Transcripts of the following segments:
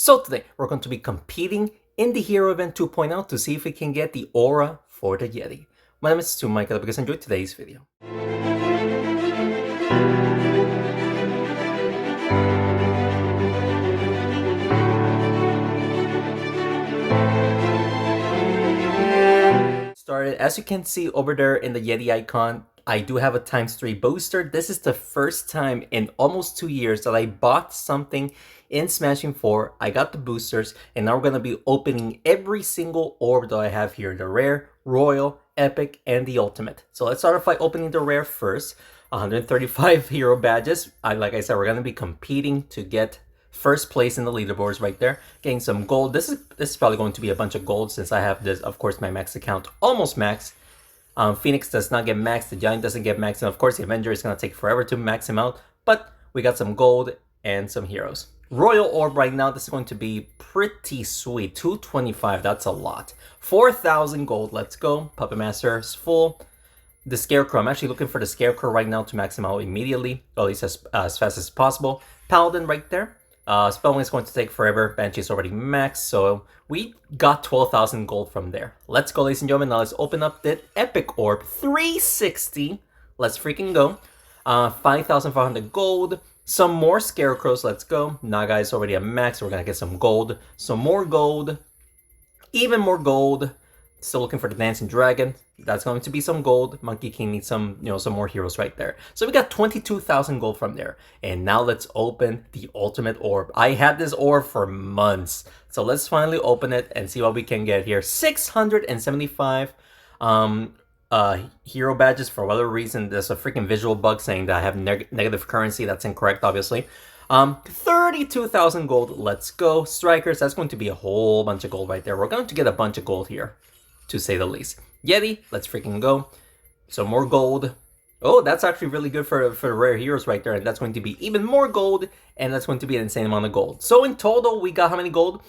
So today we're going to be competing in the Hero Event 2.0 to see if we can get the aura for the Yeti. My name is Michael. Because enjoyed today's video. Started, as you can see over there in the Yeti icon, I do have a ×3 booster. This is the first time in almost 2 years that I bought something in Smashing 4. I got the boosters, and now we're going to be opening every single orb that I have here. The rare, royal, epic, and the ultimate. So let's start off by opening the rare first. 135 hero badges. Like I said, we're going to be competing to get first place in the leaderboards right there, getting some gold. This is probably going to be a bunch of gold since I have this, of course, my max account almost max. Phoenix does not get maxed, the Giant doesn't get maxed, and of course the Avenger is going to take forever to max him out, but we got some gold and some heroes. Royal Orb right now, this is going to be pretty sweet. 225, that's a lot. 4,000 gold, let's go. Puppet Master is full. The Scarecrow, I'm actually looking for the Scarecrow right now to max him out immediately, or at least as fast as possible. Paladin right there. Spellwing is going to take forever. Banshee is already maxed, so we got 12,000 gold from there. Let's go, ladies and gentlemen. Now let's open up the Epic Orb. 360. Let's freaking go. 5,500 gold. Some more Scarecrows. Let's go. Naga is already a max, so we're going to get some gold. Some more gold. Even more gold. Still looking for the Dancing Dragon. That's going to be some gold. Monkey King needs some, some more heroes right there. So we got 22,000 gold from there. And now let's open the ultimate orb. I had this orb for months. So let's finally open it and see what we can get here. 675 hero badges. For whatever reason, there's a freaking visual bug saying that I have negative currency. That's incorrect, obviously. 32,000 gold. Let's go. Strikers, that's going to be a whole bunch of gold right there. We're going to get a bunch of gold here, to say the least. Yeti, let's freaking go. So more gold. Oh, that's actually really good for rare heroes right there. And that's going to be even more gold. And that's going to be an insane amount of gold. So in total, we got how many gold?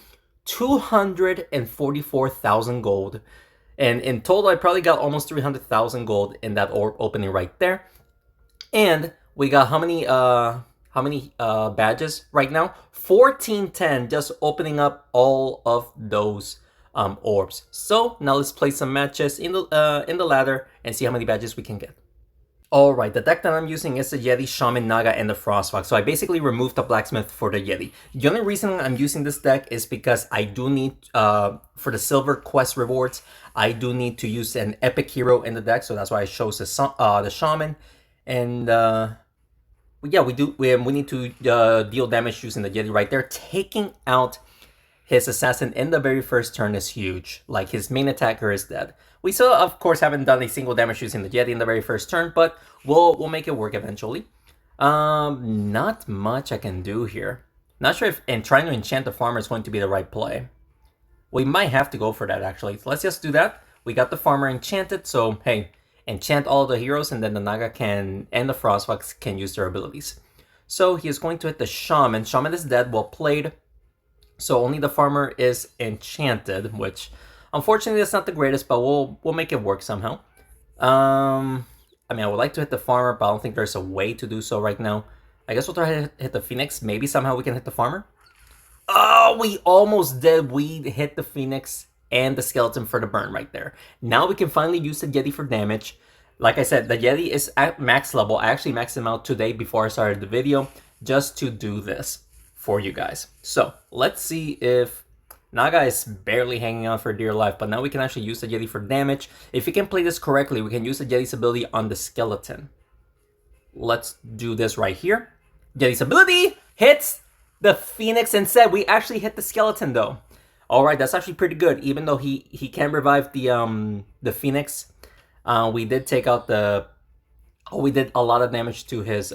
244,000 gold. And in total, I probably got almost 300,000 gold in that orb opening right there. And we got how many badges right now? 1410, just opening up all of those orbs. So now let's play some matches in the ladder and see how many badges we can get. Alright, the deck that I'm using is the Yeti, Shaman, Naga, and the Frostfox. So I basically removed the Blacksmith for the Yeti. The only reason I'm using this deck is because I do need, for the Silver Quest rewards, I do need to use an epic hero in the deck. So that's why I chose the Shaman. And yeah, we need to deal damage using the Yeti right there. Taking out his assassin in the very first turn is huge. Like, his main attacker is dead. We still, of course, haven't done a single damage using the Yeti in the very first turn, but we'll make it work eventually. Not much I can do here. Not sure if trying to enchant the farmer is going to be the right play. We might have to go for that, actually. So let's just do that. We got the farmer enchanted, so hey, enchant all the heroes, and then the Naga and the Frostfox can use their abilities. So he is going to hit the Shaman. Shaman is dead, well played. So only the farmer is enchanted, which unfortunately that's not the greatest, but we'll make it work somehow. I mean, I would like to hit the farmer, but I don't think there's a way to do so right now. I guess we'll try to hit the Phoenix. Maybe somehow we can hit the farmer. Oh, we almost did. We hit the Phoenix and the skeleton for the burn right there. Now we can finally use the Yeti for damage. Like I said, the Yeti is at max level. I actually maxed him out today before I started the video just to do this for you guys. So let's see if Naga is barely hanging on for dear life, but now we can actually use the Yeti for damage. If we can play this correctly, we can use the Yeti's ability on the skeleton. Let's do this right here. Yeti's ability hits the Phoenix instead. We actually hit the skeleton though. All right, that's actually pretty good. Even though he can revive the Phoenix, we did take out we did a lot of damage to his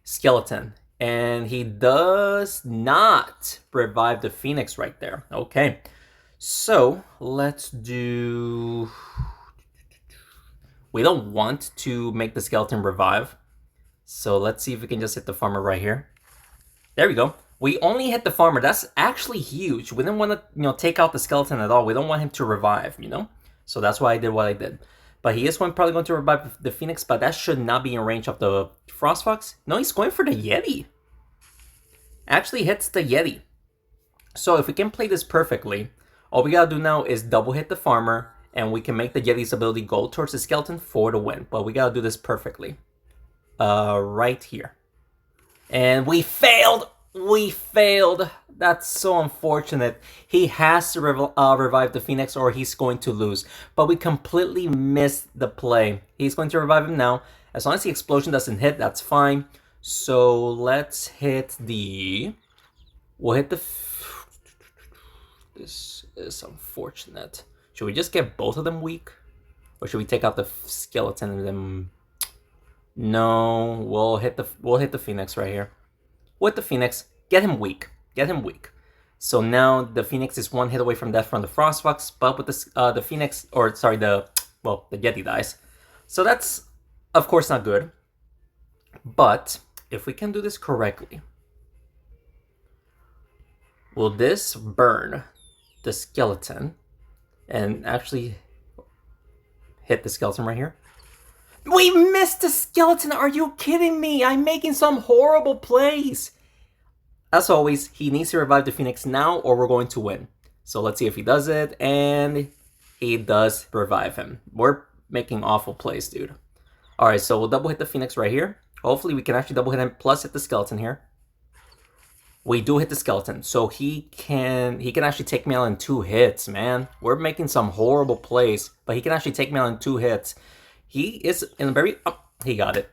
skeleton. And he does not revive the Phoenix right there. Okay, so let's do... We don't want to make the skeleton revive. So let's see if we can just hit the farmer right here. There we go. We only hit the farmer. That's actually huge. We didn't want to, take out the skeleton at all. We don't want him to revive, So that's why I did what I did. But he is probably going to revive the Phoenix, but that should not be in range of the Frostfox. No, he's going for the Yeti. Actually hits the Yeti. So if we can play this perfectly, all we gotta do now is double hit the farmer, and we can make the Yeti's ability go towards the skeleton for the win. But we gotta do this perfectly. Right here. And we failed! We failed! That's so unfortunate. He has to revive the Phoenix or he's going to lose. But we completely missed the play. He's going to revive him now. As long as the explosion doesn't hit, that's fine. So let's hit the... We'll hit the... This is unfortunate. Should we just get both of them weak? Or should we take out the skeleton and then... No, we'll hit the Phoenix right here. With the Phoenix, get him weak. Get him weak. So now the Phoenix is one hit away from death from the Frostfox, but with the Phoenix, or sorry, the Yeti dies. So that's, of course, not good. But if we can do this correctly, will this burn the skeleton and actually hit the skeleton right here? We missed the skeleton! Are you kidding me? I'm making some horrible plays! As always, he needs to revive the Phoenix now or we're going to win. So let's see if he does it, and he does revive him. We're making awful plays, dude. Alright, so we'll double hit the Phoenix right here. Hopefully we can actually double hit him plus hit the skeleton here. We do hit the skeleton, so he can actually take me out in 2 hits, man. We're making some horrible plays, but he can actually take me out in 2 hits. He is in a very... Oh, he got it.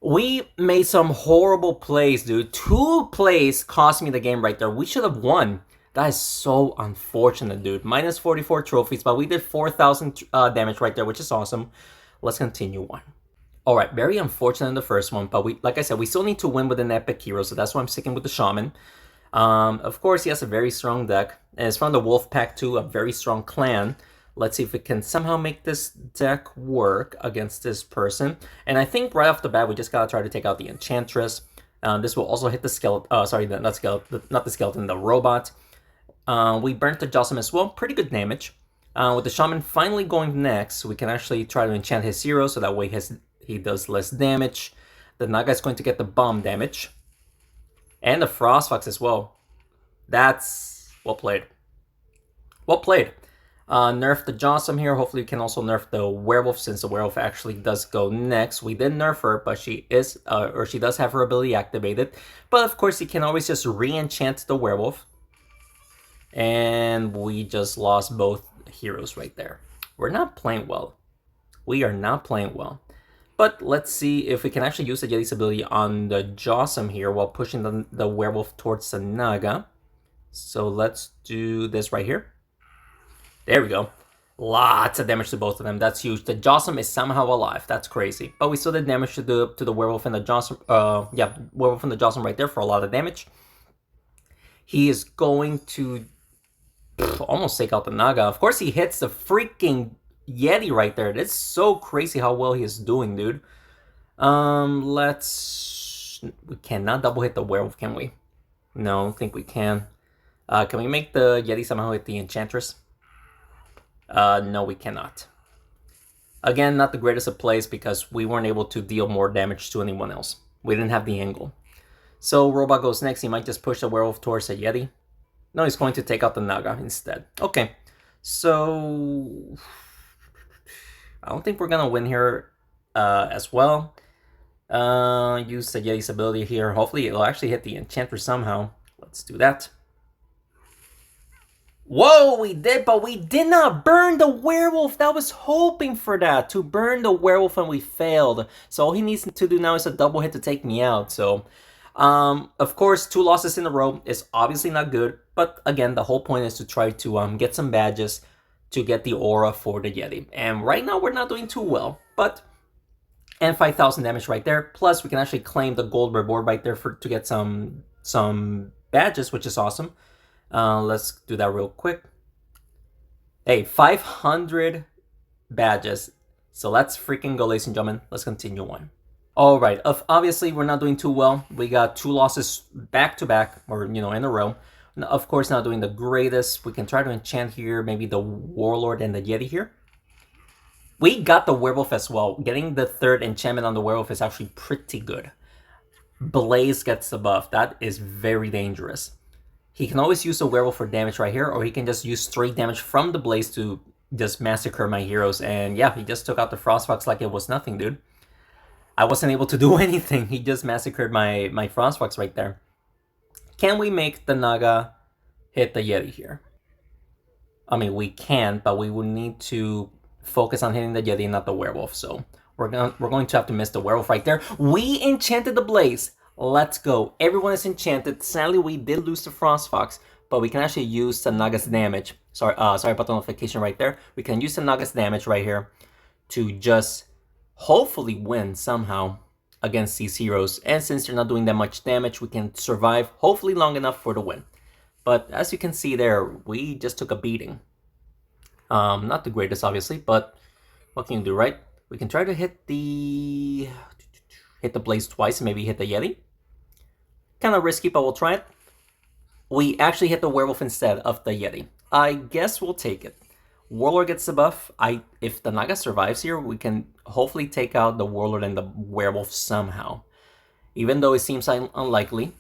We made some horrible plays, dude. 2 plays cost me the game right there. We should have won. That is so unfortunate, dude. Minus 44 trophies, but we did 4,000 damage right there, which is awesome. Let's continue on. All right, very unfortunate in the first one, but like I said, we still need to win with an epic hero, so that's why I'm sticking with the Shaman. Of course, he has a very strong deck, and it's from the Wolf Pack too, a very strong clan. Let's see if we can somehow make this deck work against this person. And I think right off the bat, we just gotta try to take out the Enchantress. This will also hit the skeleton. Sorry, not the skeleton, the robot. We burnt the Jossum as well. Pretty good damage. With the Shaman finally going next, we can actually try to enchant his hero, so that way he does less damage. The Naga is going to get the bomb damage. And the Frostfox as well. That's well played. Well played. Nerf the Jossum here. Hopefully we can also nerf the Werewolf, since the Werewolf actually does go next. We did nerf her, but she does have her ability activated. But of course, you can always just re-enchant the Werewolf. And we just lost both heroes right there. We're not playing well. We are not playing well. But let's see if we can actually use the Yeti's ability on the Jossum here while pushing the Werewolf towards the Naga. So let's do this right here. There we go. Lots of damage to both of them. That's huge. The Jossum is somehow alive. That's crazy. But we still did damage to the Werewolf and the Jossum. Werewolf and the Jossum right there for a lot of damage. He is going to almost take out the Naga. Of course, he hits the freaking Yeti right there. It's so crazy how well he is doing, dude. We cannot double hit the Werewolf, can we? No, I don't think we can. Can we make the Yeti somehow hit the Enchantress? No, we cannot. Again, not the greatest of plays because we weren't able to deal more damage to anyone else. We didn't have the angle. So Robot goes next. He might just push the Werewolf towards the Yeti. No, he's going to take out the Naga instead. Okay, so I don't think we're gonna win here as well. Use the Yeti's ability here. Hopefully it'll actually hit the Enchantress somehow. Let's do that. Whoa, we did, but we did not burn the Werewolf. I was hoping for that, to burn the Werewolf, and we failed. So all he needs to do now is a double hit to take me out. So, of course, 2 losses in a row is obviously not good. But again, the whole point is to try to get some badges to get the aura for the Yeti. And right now, we're not doing too well. But, and 5,000 damage right there. Plus, we can actually claim the gold reward right there to get some badges, which is awesome. Let's do that real quick. Hey, 500 badges. So let's freaking go, ladies and gentlemen. Let's continue on. All right. Obviously, we're not doing too well. We got 2 losses back to back, or in a row. Of course, not doing the greatest. We can try to enchant here, maybe the Warlord and the Yeti here. We got the Werewolf as well. Getting the 3rd enchantment on the Werewolf is actually pretty good. Blaze gets the buff. That is very dangerous. He can always use the werewolf for damage right here, or he can just use straight damage from the blaze to just massacre my heroes. And yeah, he just took out the Frostfox like it was nothing, dude. I wasn't able to do anything. He just massacred my Frostfox right there. Can we make the Naga hit the Yeti here? I mean, we can, but we would need to focus on hitting the Yeti, not the werewolf. So we're going to have to miss the werewolf right there. We enchanted the blaze. Let's go. Everyone is enchanted. Sadly, we did lose the Frostfox, but we can actually use the Naga's damage. Sorry about the notification right there. We can use the Naga's damage right here to just hopefully win somehow against these heroes. And since they're not doing that much damage, we can survive hopefully long enough for the win. But as you can see there, we just took a beating. Not the greatest, obviously, but what can you do, right? We can try to hit the blaze twice and maybe hit the Yeti. Kind of risky, but we'll try it. We actually hit the werewolf instead of the Yeti. I guess we'll take it. Warlord gets the buff. If the Naga survives here, we can hopefully take out the Warlord and the werewolf somehow. Even though it seems unlikely.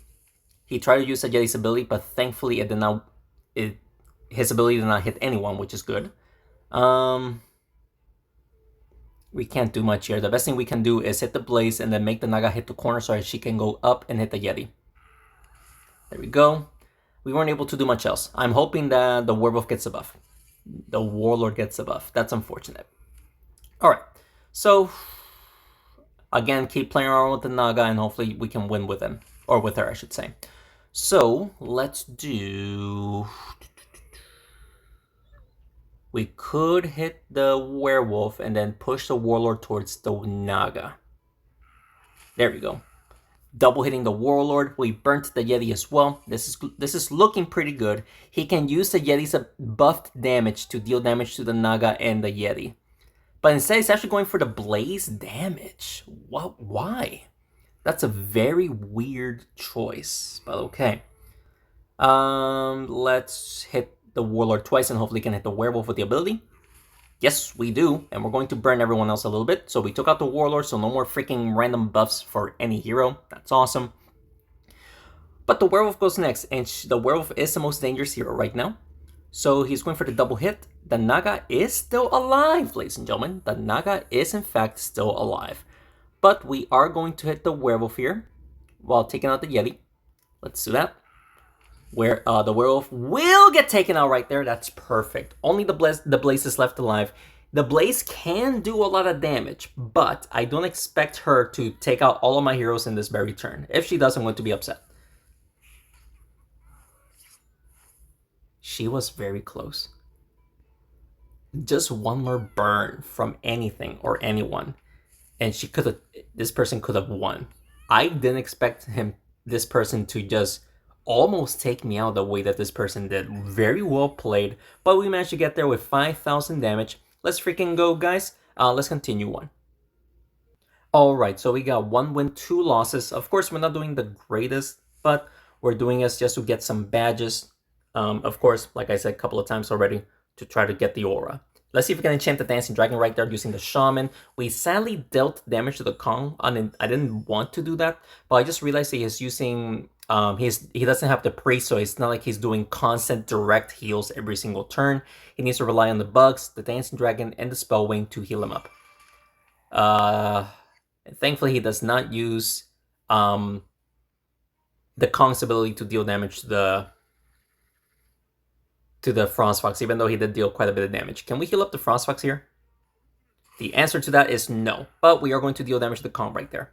He tried to use a Yeti's ability, but thankfully it did not. His ability did not hit anyone, which is good. We can't do much here. The best thing we can do is hit the blaze and then make the Naga hit the corner so that she can go up and hit the Yeti. There we go. We weren't able to do much else. I'm hoping that the werewolf gets a buff. The warlord gets a buff. That's unfortunate. Alright. So, again, keep playing around with the Naga and hopefully we can win with him. Or with her, I should say. So, let's do... We could hit the werewolf and then push the warlord towards the Naga. There we go. Double hitting the warlord. We burnt the Yeti as well. This is looking pretty good. He can use the Yeti's buffed damage to deal damage to the Naga and the Yeti. But instead, he's actually going for the blaze damage. What? Why? That's a very weird choice, but okay. Let's hit the warlord twice and hopefully can hit the werewolf with the ability. Yes, we do, and we're going to burn everyone else a little bit. So we took out the warlord, so no more freaking random buffs for any hero. That's awesome. But the werewolf goes next, and the werewolf is the most dangerous hero right now. So he's going for the double hit. The Naga is still alive, ladies and gentlemen. The Naga is in fact still alive. But we are going to hit the werewolf here while taking out the Yeti. Let's do that. Where the werewolf will get taken out right there. That's perfect. Only the blaze is left alive. The blaze can do a lot of damage, but I don't expect her to take out all of my heroes in this very turn. If she does, I'm going to be upset. She was very close. Just one more burn from anything or anyone, and this person could have won. I didn't expect this person to just almost take me out the way that this person did. Very well played, but we managed to get there with 5,000 damage. Let's freaking go, guys. Let's continue on. Alright, so we got 1 win, 2 losses. Of course, we're not doing the greatest, but we're doing this just to get some badges. Of course, like I said a couple of times already, to try to get the aura. Let's see if we can enchant the Dancing Dragon right there using the Shaman. We sadly dealt damage to the Kong. I didn't want to do that, but I just realized he is using... he doesn't have the Priest, so it's not like he's doing constant direct heals every single turn. He needs to rely on the bugs, the Dancing Dragon, and the Spellwing to heal him up. Thankfully, he does not use the Kong's ability to deal damage to the Frostfox, even though he did deal quite a bit of damage. Can we heal up the Frostfox here? The answer to that is no, but we are going to deal damage to the Kong right there.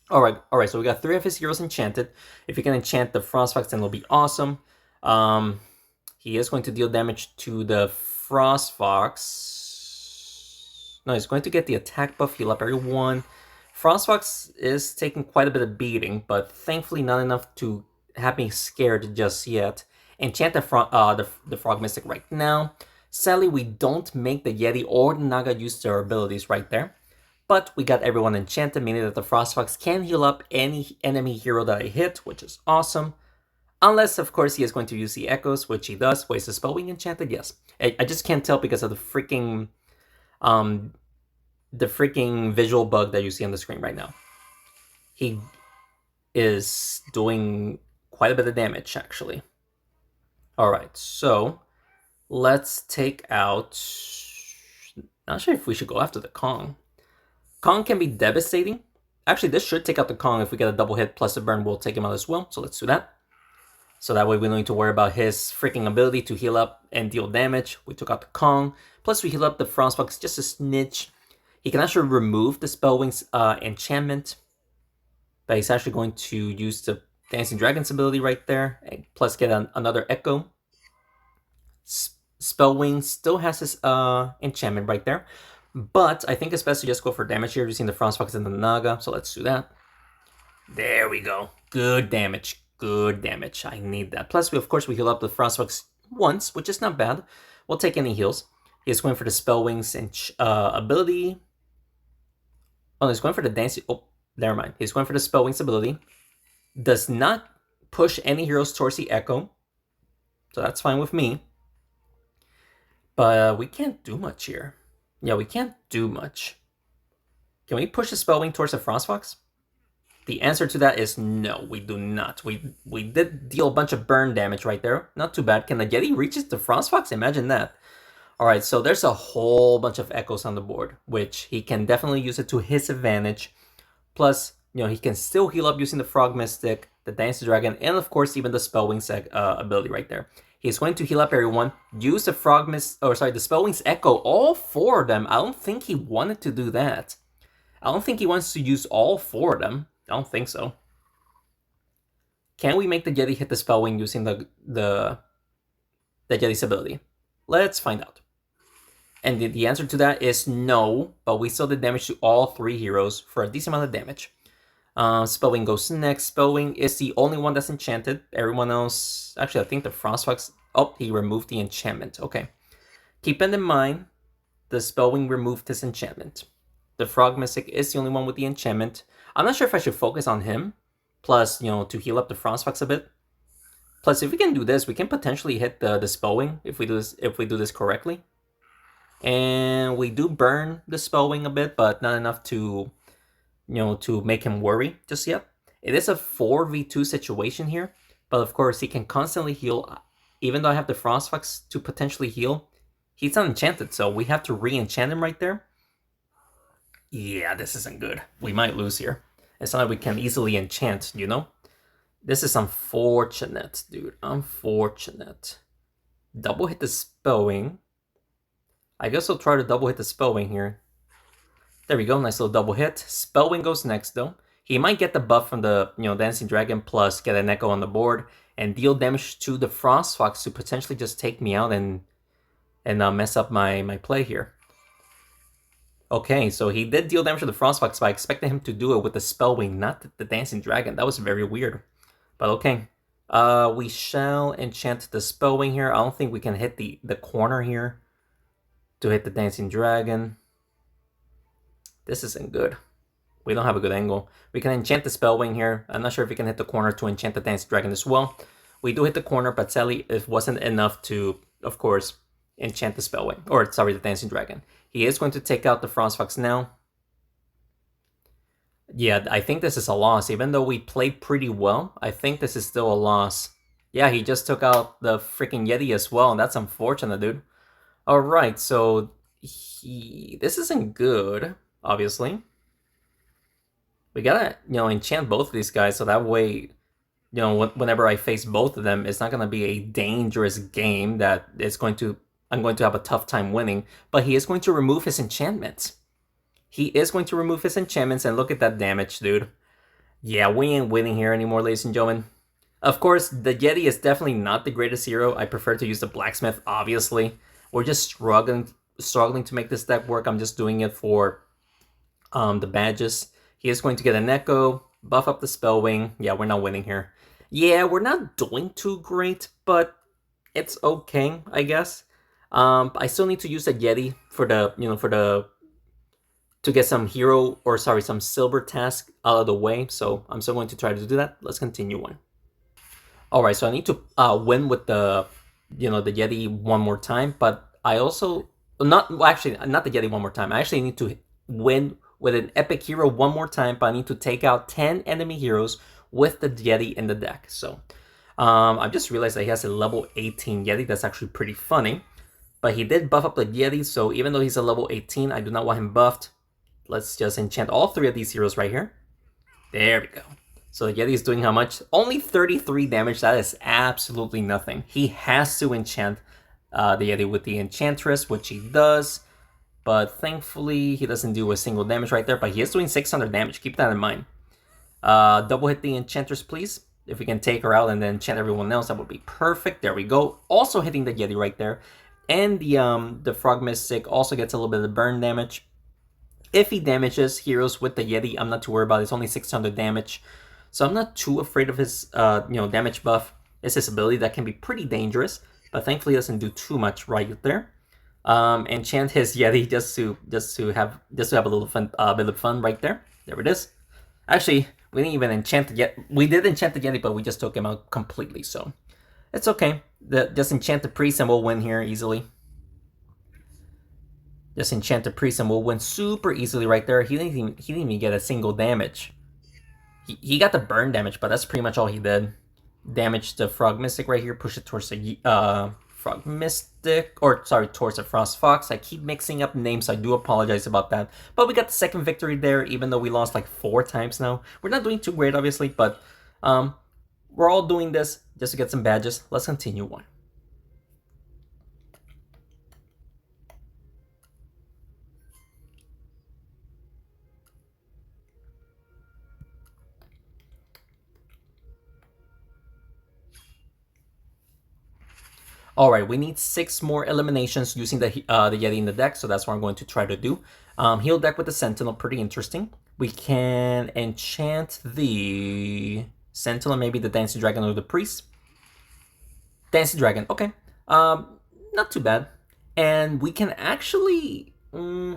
Alright, so we got 3 of his heroes enchanted. If we can enchant the Frostfox, then it'll be awesome. He is going to deal damage to the Frostfox. No, he's going to get the attack buff, heal up everyone. Frostfox is taking quite a bit of beating, but thankfully not enough to have me scared just yet. Enchant the Frog Mystic right now. Sadly, we don't make the Yeti or the Naga use their abilities right there. But we got everyone enchanted, meaning that the Frostfox can heal up any enemy hero that I hit, which is awesome. Unless, of course, he is going to use the Echoes, which he does. Wait, is the Spellwing enchanted? Yes. I just can't tell because of the freaking visual bug that you see on the screen right now. He is doing quite a bit of damage, actually. Alright, so let's take out... Not sure if we should go after the Kong. Kong can be devastating. Actually, this should take out the Kong. If we get a double hit plus a burn, we'll take him out as well. So let's do that. So that way we don't need to worry about his freaking ability to heal up and deal damage. We took out the Kong. Plus we heal up the Frostbox just a snitch. He can actually remove the Spellwing's enchantment. But he's actually going to use the Dancing Dragon's ability right there. And plus get another Echo. Spellwing still has his enchantment right there. But I think it's best to just go for damage here using the Frostbox and the Naga. So let's do that. There we go. Good damage. Good damage. I need that. Plus, of course, we heal up the Frostbox once, which is not bad. We'll take any heals. He's going for the Spellwings and ability. Oh, he's going for the Dancing... Oh, never mind. He's going for the Spellwings ability. Does not push any heroes towards the Echo. So that's fine with me. But we can't do much here. Yeah, we can't do much. Can we push the Spellwing towards the Frostbox? The answer to that is no, we do not. We did deal a bunch of burn damage right there. Not too bad. Can the Yeti reach the Frostbox? Imagine that. Alright, so there's a whole bunch of echoes on the board, which he can definitely use it to his advantage. Plus, you know, he can still heal up using the Frog Mystic, the Dancing Dragon, and of course even the Spellwings ability right there. He's going to heal up everyone, use the the Spellwings Echo, all 4 of them. I don't think he wanted to do that. I don't think he wants to use all 4 of them. I don't think so. Can we make the Yeti hit the Spellwing using the Yeti's ability? Let's find out. And the answer to that is no, but we still did damage to all 3 heroes for a decent amount of damage. Spellwing goes next. Spellwing is the only one that's enchanted. Everyone else... Actually, I think the Frostbox... Oh, he removed the enchantment. Okay. Keeping in mind, the Spellwing removed his enchantment. The Frog Mystic is the only one with the enchantment. I'm not sure if I should focus on him. Plus, you know, to heal up the Frostbox a bit. Plus, if we can do this, we can potentially hit the Spellwing if we do this correctly. And we do burn the Spellwing a bit, but not enough to, you know, to make him worry just yet. It is a 4v2 situation here, but of course he can constantly heal. Even though I have the Frostbox to potentially heal, he's not enchanted, so we have to re-enchant him right there. Yeah, this isn't good. We might lose here. It's not like we can easily enchant, you know? This is unfortunate, dude. Unfortunate. Double hit the Spellwing. I guess I'll try to double hit the Spellwing here. There we go, nice little double hit. Spellwing goes next though. He might get the buff from the, you know, Dancing Dragon plus get an Echo on the board and deal damage to the Frostbox to potentially just take me out and mess up my play here. Okay, so he did deal damage to the Frostbox, but I expected him to do it with the Spellwing, not the Dancing Dragon. That was very weird. But okay. We shall enchant the Spellwing here. I don't think we can hit the corner here to hit the Dancing Dragon. This isn't good. We don't have a good angle. We can enchant the Spellwing here. I'm not sure if we can hit the corner to enchant the Dancing Dragon as well. We do hit the corner, but sadly it wasn't enough to, of course, enchant the Spellwing. Or, sorry, the Dancing Dragon. He is going to take out the Frostbox now. Yeah, I think this is a loss. Even though we played pretty well, I think this is still a loss. Yeah, he just took out the freaking Yeti as well, and that's unfortunate, dude. Alright, so this isn't good, obviously. We gotta, you know, enchant both of these guys so that way, you know, whenever I face both of them, it's not gonna be a dangerous game that I'm going to have a tough time winning. But he is going to remove his enchantments. He is going to remove his enchantments, and look at that damage, dude. Yeah, we ain't winning here anymore, ladies and gentlemen. Of course, the Yeti is definitely not the greatest hero. I prefer to use the Blacksmith, obviously. We're just struggling to make this deck work. I'm just doing it for the badges. He is going to get an Echo, buff up the Spellwing. Yeah, we're not winning here. Yeah, we're not doing too great, but it's okay, I guess. I still need to use the Yeti for the, you know, to get some some silver task out of the way. So I'm still going to try to do that. Let's continue on. All right, so I need to win with the, you know, the Yeti one more time, but I also not the Yeti one more time. I actually need to win with an epic hero one more time, but I need to take out 10 enemy heroes with the Yeti in the deck. So I just realized that he has a level 18 Yeti. That's actually pretty funny. But he did buff up the Yeti, so even though he's a level 18, I do not want him buffed. Let's just enchant all 3 of these heroes right here. There we go. So the Yeti is doing how much? Only 33 damage. That is absolutely nothing. He has to enchant the Yeti with the Enchantress, which he does. But thankfully, he doesn't do a single damage right there. But he is doing 600 damage. Keep that in mind. Double hit the Enchantress, please. If we can take her out and then enchant everyone else, that would be perfect. There we go. Also hitting the Yeti right there. And the Frog Mystic also gets a little bit of burn damage. If he damages heroes with the Yeti, I'm not too worried about it. It's only 600 damage. So I'm not too afraid of his damage buff. It's his ability that can be pretty dangerous. But thankfully it doesn't do too much right there. Enchant his Yeti just to have a little fun, bit of fun right there. There it is. Actually, we didn't even enchant the Yeti. We did enchant the Yeti, but we just took him out completely. So it's okay. Just enchant the priest and we'll win here easily. Just enchant the priest and we'll win super easily right there. He didn't even get a single damage. He got the burn damage, but that's pretty much all he did. Damage the Frog Mystic right here. Push it towards the Frog Mystic, or sorry, towards the Frost Fox. I keep mixing up names, so I do apologize about that. But we got the second victory there, even though we lost like 4 times now. We're not doing too great, obviously, but we're all doing this just to get some badges. Let's continue on. Alright, we need 6 more eliminations using the Yeti in the deck, so that's what I'm going to try to do. Heal deck with the Sentinel, pretty interesting. We can enchant the Sentinel, maybe the Dancing Dragon or the Priest. Dancing Dragon, okay. Not too bad. And we can actually...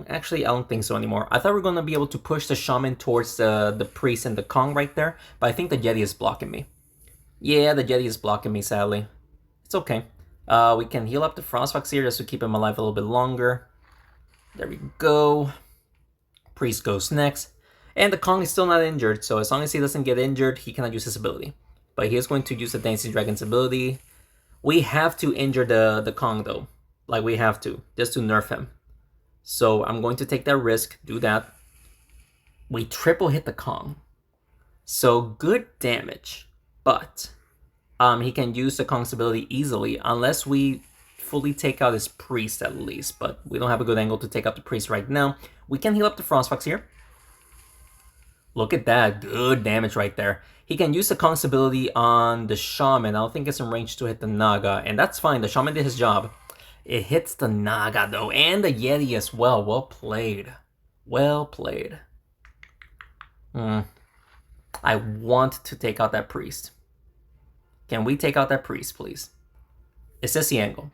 actually, I don't think so anymore. I thought we were going to be able to push the Shaman towards the Priest and the Kong right there, but I think the Yeti is blocking me. Yeah, the Yeti is blocking me, sadly. It's okay. We can heal up the Frostfox here just to keep him alive a little bit longer. There we go. Priest goes next. And the Kong is still not injured, so as long as he doesn't get injured, he cannot use his ability. But he is going to use the Dancing Dragon's ability. We have to injure the Kong, though. Like, we have to, just to nerf him. So I'm going to take that risk, do that. We triple hit the Kong. So good damage, but... he can use the Kong's ability easily, unless we fully take out his Priest at least. But we don't have a good angle to take out the Priest right now. We can heal up the Frostfox here. Look at that, good damage right there. He can use the Kong's ability on the Shaman. I don't think it's in range to hit the Naga, and that's fine. The Shaman did his job. It hits the Naga though, and the Yeti as well. Well played. Well played. I want to take out that Priest. Can we take out that Priest, please? Is this the angle?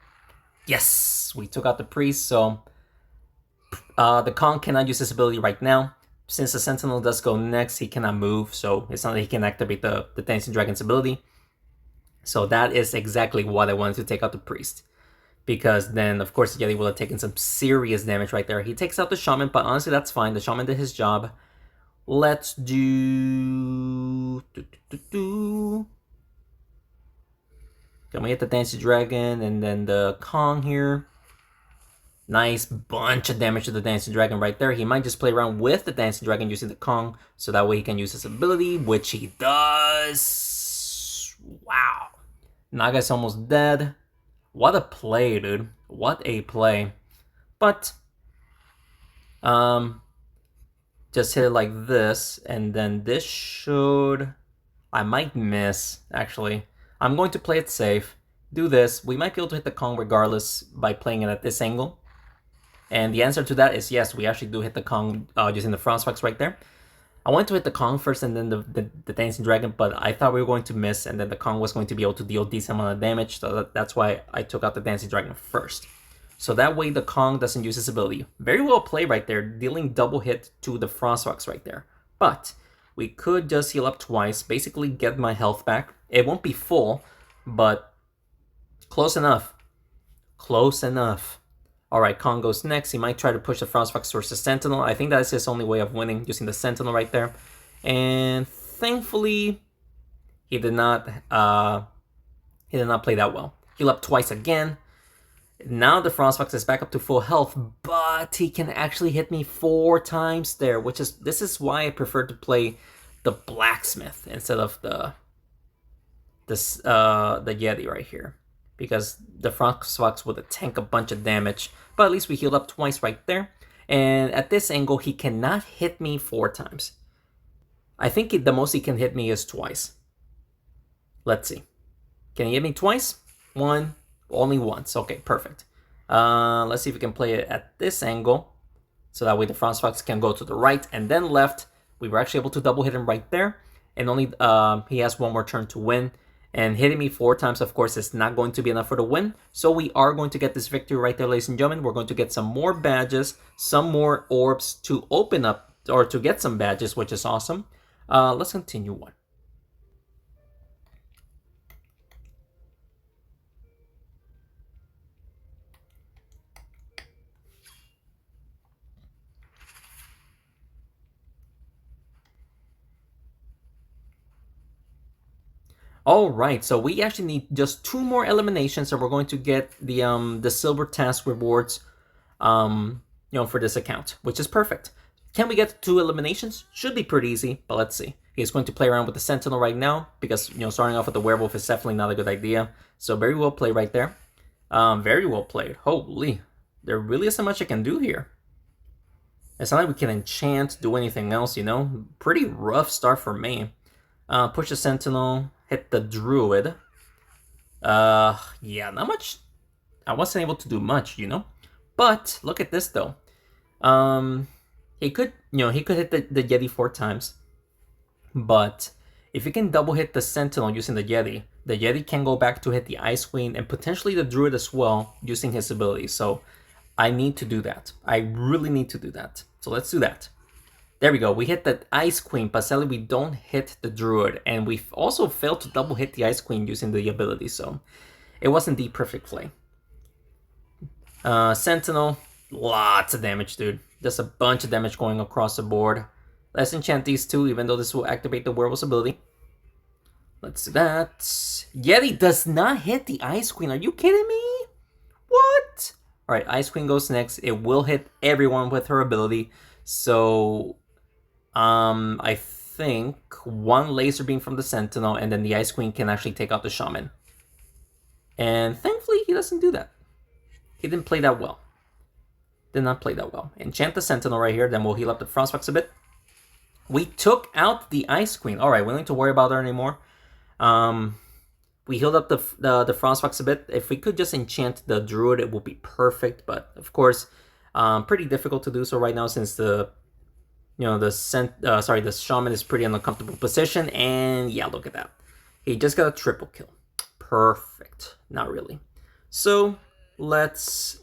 Yes! We took out the Priest, so... the Kong cannot use his ability right now. Since the Sentinel does go next, he cannot move, so it's not that he can activate the Dancing Dragon's ability. So that is exactly what I wanted to take out the Priest. Because then, of course, the Yeti will have taken some serious damage right there. He takes out the Shaman, but honestly, that's fine. The Shaman did his job. Let's do... Can we hit the Dancing Dragon and then the Kong here? Nice bunch of damage to the Dancing Dragon right there. He might just play around with the Dancing Dragon using the Kong, so that way he can use his ability, which he does. Wow. Naga's almost dead. What a play, dude. What a play. But, just hit it like this, and then this should... I might miss, actually. I'm going to play it safe, do this. We might be able to hit the Kong regardless by playing it at this angle. And the answer to that is yes, we actually do hit the Kong using the Frostfox right there. I wanted to hit the Kong first and then the Dancing Dragon, but I thought we were going to miss and then the Kong was going to be able to deal a decent amount of damage, so that's why I took out the Dancing Dragon first. So that way the Kong doesn't use his ability. Very well played right there, dealing double hit to the Frostfox right there. But we could just heal up twice, basically get my health back. It won't be full, but close enough. Close enough. Alright, Kong goes next. He might try to push the Frostfox towards the Sentinel. I think that's his only way of winning, using the Sentinel right there. And thankfully, he did not He did not play that well. Heal up twice again. Now the Frostfox is back up to full health, but he can actually hit me 4 times there, this is why I prefer to play the Blacksmith instead of the Yeti right here. Because the Frostfox would tank a bunch of damage, but at least we healed up twice right there. And at this angle, he cannot hit me 4 times. I think the most he can hit me is twice. Let's see. Can he hit me twice? One. Only once. Okay, perfect. Let's see if we can play it at this angle. So that way the Frostfox can go to the right and then left. We were actually able to double hit him right there. And only he has one more turn to win. And hitting me 4 times, of course, is not going to be enough for the win. So we are going to get this victory right there, ladies and gentlemen. We're going to get some more badges, some more orbs to open up, or to get some badges, which is awesome. Let's continue on. All right, so we actually need just 2 more eliminations, and we're going to get the silver task rewards, for this account, which is perfect. Can we get 2 eliminations? Should be pretty easy, but let's see. He's going to play around with the Sentinel right now because starting off with the Werewolf is definitely not a good idea. So very well played right there. Very well played. Holy, there really isn't much I can do here. It's not like we can enchant, do anything else. Pretty rough start for me. Push the Sentinel, hit the Druid. Yeah, not much. I wasn't able to do much, But look at this though. He could hit the Yeti 4 times. But if he can double hit the Sentinel using the Yeti can go back to hit the Ice Queen and potentially the Druid as well using his ability. So I need to do that. I really need to do that. So let's do that. There we go. We hit the Ice Queen, but sadly we don't hit the Druid. And we also failed to double hit the Ice Queen using the ability, so it wasn't the perfect play. Sentinel, lots of damage, dude. Just a bunch of damage going across the board. Let's enchant these 2, even though this will activate the Werewolf's ability. Let's do that. Yeti does not hit the Ice Queen. Are you kidding me? What? Alright, Ice Queen goes next. It will hit everyone with her ability. So I think 1 laser beam from the Sentinel, and then the Ice Queen can actually take out the Shaman. And thankfully, he doesn't do that. He didn't play that well. Did not play that well. Enchant the Sentinel right here, then we'll heal up the Frostfox a bit. We took out the Ice Queen. All right, we don't need to worry about her anymore. We healed up the Frostfox a bit. If we could just enchant the Druid, it would be perfect. But of course, pretty difficult to do so right now since the Shaman is pretty in a comfortable position. And yeah, look at that. He just got a triple kill. Perfect. Not really. So let's.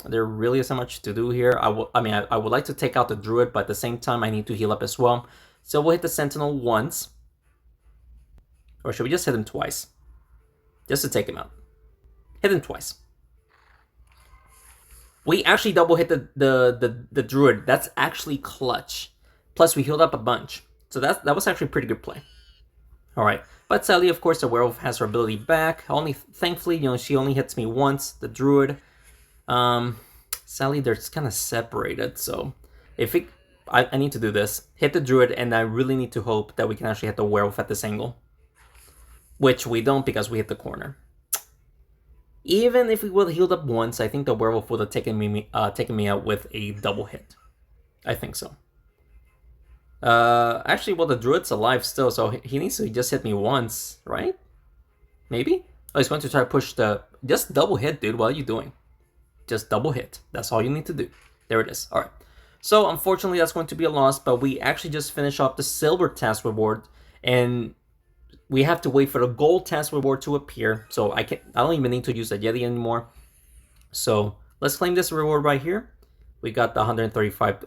There really isn't much to do here. I would like to take out the Druid, but at the same time, I need to heal up as well. So we'll hit the Sentinel once. Or should we just hit him twice? Just to take him out. Hit him twice. We actually double hit the Druid. That's actually clutch. Plus, we healed up a bunch. So that was actually a pretty good play. Alright. But sadly, of course, the Werewolf has her ability back. Thankfully, she only hits me once. The Druid. Sadly, they're kind of separated. So I need to do this. Hit the Druid, and I really need to hope that we can actually hit the Werewolf at this angle. Which we don't because we hit the corner. Even if we would have healed up once, I think the Werewolf would have taken me out with a double hit. I think so. Actually, well, the Druid's alive still, so he needs to just hit me once, right? Maybe? Oh, he's going to try to push the... Just double hit, dude. What are you doing? Just double hit. That's all you need to do. There it is. All right. So, unfortunately, that's going to be a loss, but we actually just finished off the silver task reward, and we have to wait for the gold task reward to appear. So I don't even need to use the Yeti anymore. So let's claim this reward right here. We got the 135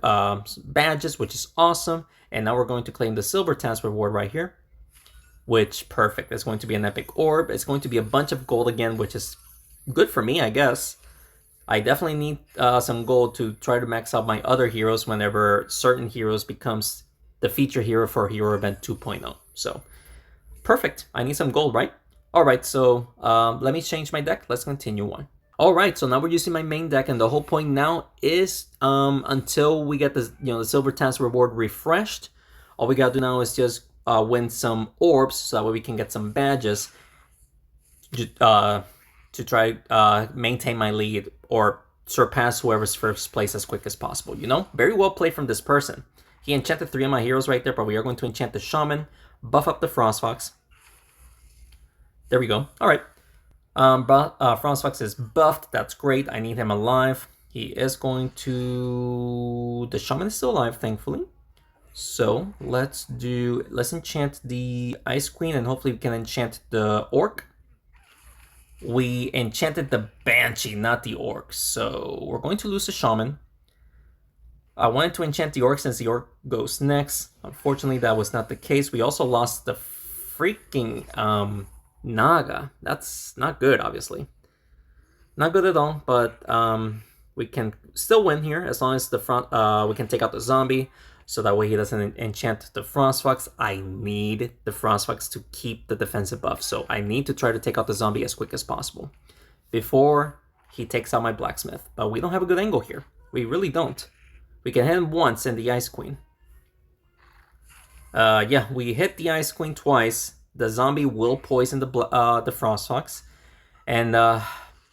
badges, which is awesome. And now we're going to claim the silver task reward right here. Which, perfect. It's going to be an epic orb. It's going to be a bunch of gold again, which is good for me, I guess. I definitely need some gold to try to max out my other heroes whenever certain heroes becomes the feature hero for Hero Event 2.0. So Perfect. I need some gold, right? All right, so let me change my deck. Let's continue on. All right, so now we're using my main deck, and the whole point now is until we get the the silver task reward refreshed, all we gotta do now is just win some orbs so that way we can get some badges to try maintain my lead or surpass whoever's first place as quick as possible. Very well played from this person. He enchanted 3 of my heroes right there, but we are going to enchant the Shaman, buff up the Frost Fox. There we go. All right. Frost Fox is buffed. That's great. I need him alive. He is going to... The Shaman is still alive, thankfully. So let's enchant the Ice Queen, and hopefully we can enchant the Orc. We enchanted the Banshee, not the Orc. So we're going to lose the Shaman. I wanted to enchant the Orc since the Orc goes next. Unfortunately, that was not the case. We also lost the freaking Naga. That's not good, obviously. Not good at all, but we can still win here as long as the front we can take out the zombie, so that way he doesn't enchant the Frost Fox. I need the Frost Fox to keep the defensive buff, so I need to try to take out the zombie as quick as possible before he takes out my blacksmith. But we don't have a good angle here. We really don't. We can hit him once in the Ice Queen. Yeah, we hit the Ice Queen twice. The zombie will poison the Frost Fox, and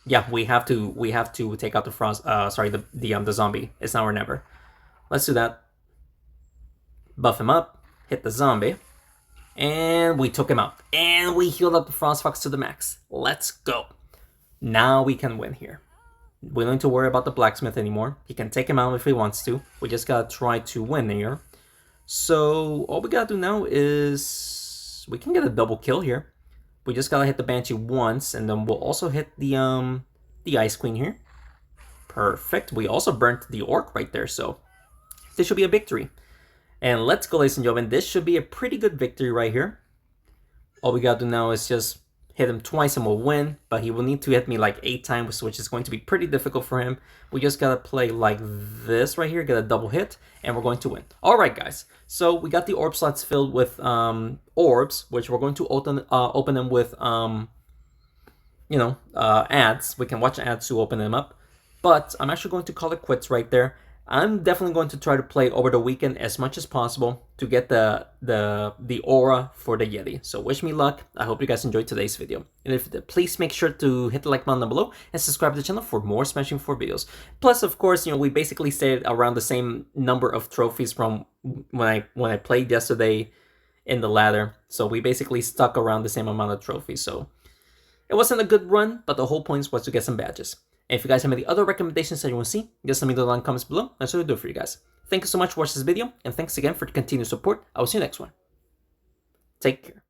yeah, we have to take out the the zombie. It's now or never. Let's do that. Buff him up, hit the zombie, and we took him out. And we healed up the Frost Fox to the max. Let's go. Now we can win here. We don't need to worry about the blacksmith anymore. He can take him out if he wants to. We just gotta try to win here. So all we gotta do now is we can get a double kill here. We just gotta hit the Banshee once, and then we'll also hit the Ice Queen here. Perfect. We also burnt the Orc right there, so this should be a victory. And let's go, ladies and gentlemen. This should be a pretty good victory right here. All we gotta do now is just hit him twice and we'll win, but he will need to hit me like 8 times, which is going to be pretty difficult for him. We just gotta play like this right here, get a double hit, and we're going to win. All right, guys. So we got the orb slots filled with orbs, which we're going to open them with ads. We can watch ads to open them up, but I'm actually going to call it quits right there. I'm definitely going to try to play over the weekend as much as possible to get the aura for the Yeti. So wish me luck. I hope you guys enjoyed today's video. And please make sure to hit the like button down below and subscribe to the channel for more Smashing 4 videos. Plus, of course, we basically stayed around the same number of trophies from when I played yesterday in the ladder. So we basically stuck around the same amount of trophies. So it wasn't a good run, but the whole point was to get some badges. And if you guys have any other recommendations that you want to see, just let me know down in the comments below. That's what I'll do for you guys. Thank you so much for watching this video, and thanks again for the continued support. I will see you next one. Take care.